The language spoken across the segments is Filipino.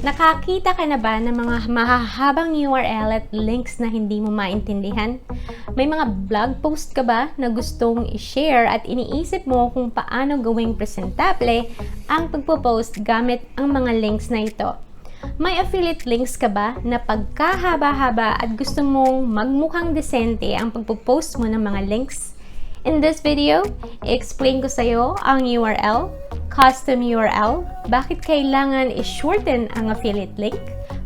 Nakakita ka na ba ng mga mahahabang URL at links na hindi mo maintindihan? May mga blog post ka ba na gustong i-share at iniisip mo kung paano gawing presentable ang pagpo-post gamit ang mga links na ito? May affiliate links ka ba na pagkahaba-haba at gusto mong magmukhang desente ang pagpo-post mo ng mga links? In this video, i-explain ko sa iyo ang URL, custom URL, bakit kailangan i-shorten ang affiliate link,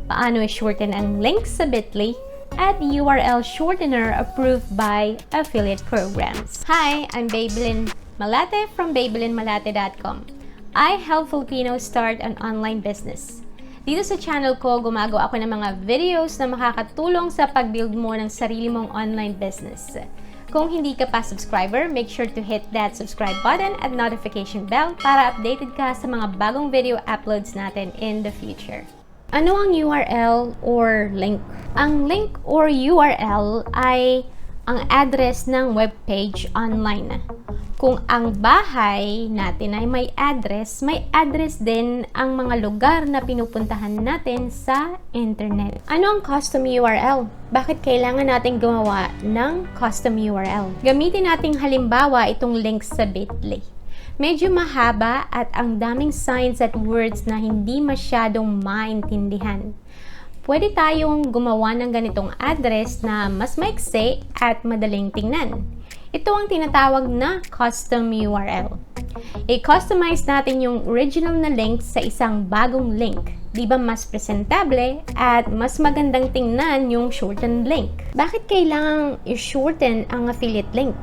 paano i-shorten ang link sa Bitly, at URL shortener approved by affiliate programs. Hi, I'm Babelyn Malate from babelynmalate.com. I help Filipinos start an online business. Dito sa channel ko, gumagawa ako ng mga videos na makakatulong sa pag-build mo ng sarili mong online business. Kung hindi ka pa subscriber, make sure to hit that subscribe button at notification bell para updated ka sa mga bagong video uploads natin in the future. Ano ang URL or link? Ang link or URL ay ang address ng web page online. Kung ang bahay natin ay may address din ang mga lugar na pinupuntahan natin sa internet. Ano ang custom URL? Bakit kailangan natin gumawa ng custom URL? Gamitin nating halimbawa itong link sa Bitly. Medyo mahaba at ang daming signs at words na hindi masyadong maintindihan. Pwede tayong gumawa ng ganitong address na mas maiksi at madaling tingnan. Ito ang tinatawag na custom URL. I-customize natin yung original na link sa isang bagong link. Di ba mas presentable at mas magandang tingnan yung shortened link? Bakit kailangang i-shorten ang affiliate link?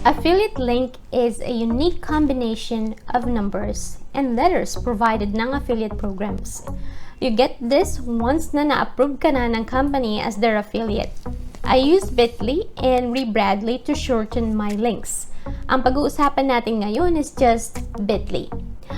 Affiliate link is a unique combination of numbers and letters provided ng affiliate programs. You get this once na na-approve ka na ng company as their affiliate. I use Bitly and Bradley to shorten my links. Ang pag-uusapan natin ngayon is just Bitly.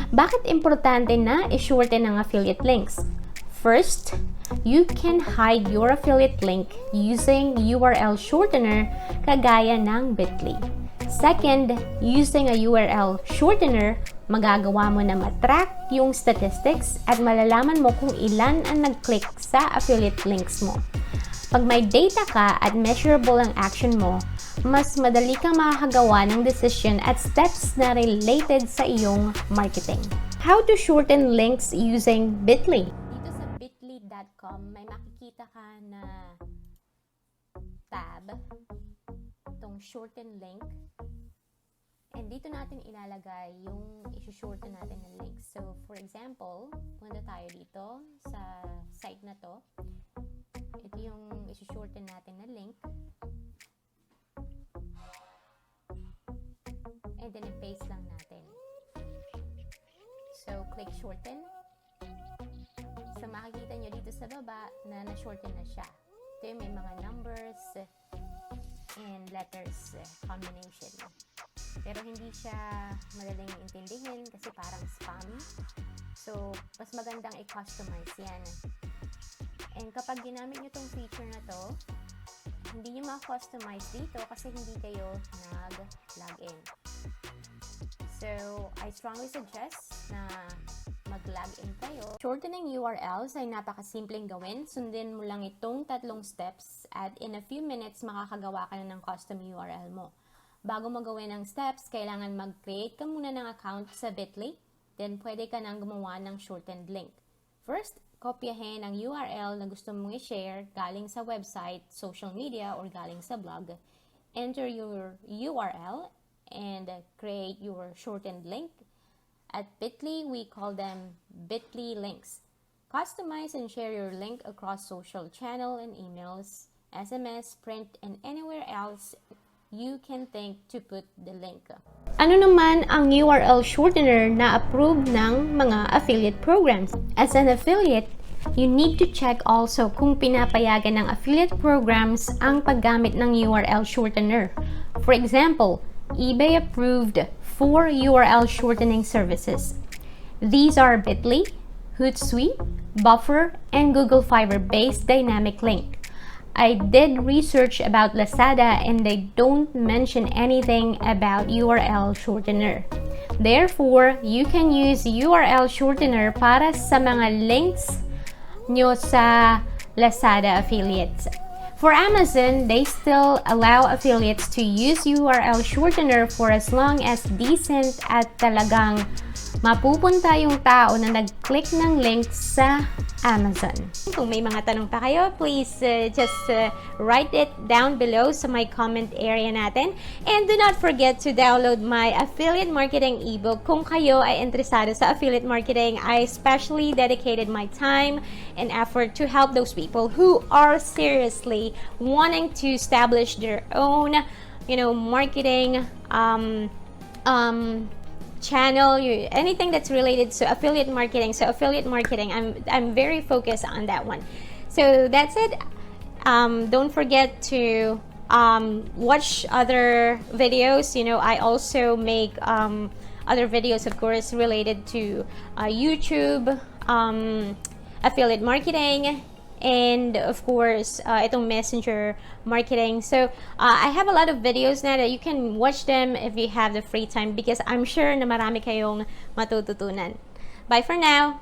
Bakit importante na i-shorten ang affiliate links? First, you can hide your affiliate link using URL shortener kagaya ng Bitly. Second, using a URL shortener, magagawa mo na matrack yung statistics at malalaman mo kung ilan ang nag-click sa affiliate links mo. Pag may data ka at measurable ang action mo, mas madali kang makakagawa ng decision at steps na related sa iyong marketing. How to shorten links using Bitly? Dito sa bitly.com, may makikita ka na tab, itong shorten link. And dito natin ilalagay yung i-shorten natin ng link. So, for example, punta tayo dito sa site na to. Ito yung i-shorten natin na link. And then i-paste lang natin. So, click shorten. So, makikita nyo dito sa baba na na-shorten na siya. Ito yung may mga numbers and letters combination. Pero hindi siya madaling intindihin kasi parang spam. So, mas magandang i-customize yan. And kapag ginamit nyo itong feature na to, hindi nyo ma-customize dito kasi hindi kayo nag-login. So, I strongly suggest na mag-login kayo. Shortening URLs ay napakasimpleng gawin. Sundin mo lang itong 3 steps at in a few minutes makakagawa ka na ng custom URL mo. Bago mo gawin ang steps, kailangan mag-create ka muna ng account sa Bitly. Then, pwede ka nang gumawa ng shortened link. First, kopyahin ang URL na gusto mong i-share galing sa website, social media, or galing sa blog. Enter your URL and create your shortened link. At Bitly, we call them Bitly links. Customize and share your link across social channel and emails, SMS, print, and anywhere else you can think to put the link. Ano naman ang URL shortener na approved ng mga affiliate programs? As an affiliate, you need to check also kung pinapayagan ng affiliate programs ang paggamit ng URL shortener. For example, eBay approved 4 URL shortening services. These are Bitly, Hootsuite, Buffer, and Google Fiber-based dynamic link. I did research about Lazada and they don't mention anything about URL shortener. Therefore, you can use URL shortener para sa mga links nyo sa Lazada affiliates. For Amazon, they still allow affiliates to use URL shortener for as long as decent at talagang mapupunta yung tao na nag-click ng link sa Amazon. Kung may mga tanong pa kayo, please just write it down below sa my comment area natin. And do not forget to download my affiliate marketing ebook. Kung kayo ay interesado sa affiliate marketing, I especially dedicated my time and effort to help those people who are seriously wanting to establish their own, marketing channel, anything that's related to affiliate marketing. So affiliate marketing, I'm very focused on that one. So that's it. Don't forget to watch other videos. I also make other videos, of course, related to YouTube, affiliate marketing, and of course itong messenger marketing. So I have a lot of videos now that you can watch them if you have the free time, because I'm sure na marami kayong matututunan. Bye for now.